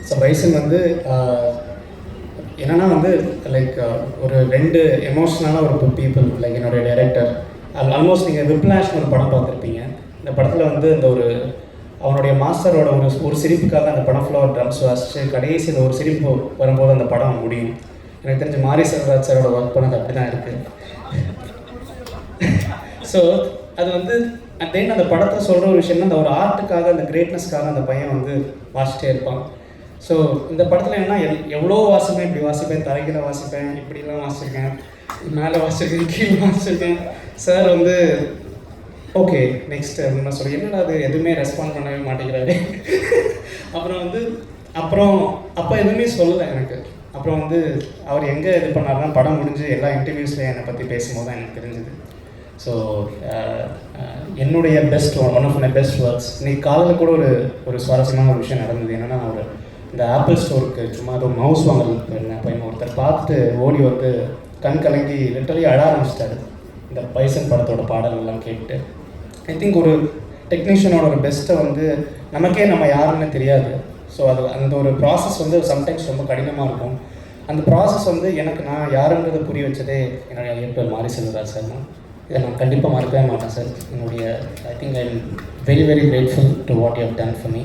So bison வந்து என்னென்னா வந்து லைக் ஒரு 2 எமோஷ்னலான ஒரு பீப்புள். லைக் என்னுடைய டைரக்டர் ஆல்மோஸ்ட் நீங்கள் விப்ளாஷ்னு ஒரு படம் பார்த்துருப்பீங்க. இந்த படத்தில் வந்து இந்த ஒரு அவனுடைய மாஸ்டரோட ஒரு சிரிப்புக்காக அந்த படம் ஃபுல்லாக ஒரு ட்ரம்ஸ் வாசிச்சு கடைசியில் ஒரு சிரிப்பு வரும்போது அந்த படம் முடியும். எனக்கு தெரிஞ்ச மாரி செல்வராஜ் சாரோட ஒர்க் பண்ணது அப்படி தான் இருக்குது. ஸோ அது வந்து அட் தென் அந்த படத்தை சொல்கிற ஒரு விஷயம்னா அந்த ஒரு ஆர்ட்டுக்காக அந்த கிரேட்னஸ்க்காக அந்த பையன் வந்து வாசிச்சிட்டே இருப்பான். ஸோ இந்த படத்தில் என்ன எவ்வளோ வாசிப்பேன், இப்படி வாசிப்பேன், தலைகீழ வாசிப்பேன், இப்படிலாம் வாசிச்சிருக்கேன், மேலே வாசிச்சிருக்கேன், கீழே வாசிச்சிருக்கேன். சார் வந்து ஓகே நெக்ஸ்ட் அப்படின்னு நான் சொல்லி என்னடா அது எதுவுமே ரெஸ்பாண்ட் பண்ணவே மாட்டேங்கிறாரு. அப்புறம் அப்போ எதுவுமே சொல்லலை எனக்கு. அப்புறம் வந்து அவர் எங்கே இது பண்ணார்னா படம் முடிஞ்சு எல்லா இன்டர்வியூஸ்லையும் என்னை பற்றி பேசும்போது தான் எனக்கு தெரிஞ்சுது. ஸோ என்னுடைய one of my best works இன்னைக்கு காலையில் கூட ஒரு சுவாரஸ்யமான ஒரு விஷயம் நடந்தது. என்னென்னா இந்த ஆப்பிள் ஸ்டோருக்கு சும்மா ஒரு மவுஸ் வாங்குறதுக்கு போயிருந்தேன். அப்போ ஒருத்தர் பார்த்துட்டு ஓடி வந்து கண் கலங்கி லிட்டரலி அழ ஆரம்பிச்சிட்டாரு இந்த பைசன் படத்தோட பாடல்கள்லாம் கேட்டு. ஐ திங்க் ஒரு டெக்னீஷியனோட ஒரு பெஸ்ட்டை வந்து நமக்கே நம்ம யாருன்னு தெரியாது. ஸோ அந்த ஒரு ப்ராசஸ் வந்து சம்டைம்ஸ் ரொம்ப கடினமாக இருக்கும். அந்த ப்ராசஸ் வந்து எனக்கு நான் யாருன்றதை புரிய வச்சதே என்னுடைய இயக்குனர் மாரி செல்வராஜ் சார் தான். இதை நான் கண்டிப்பாக மறக்கவே மாட்டேன் சார். என்னுடைய I think I am very very grateful to what you have done for me.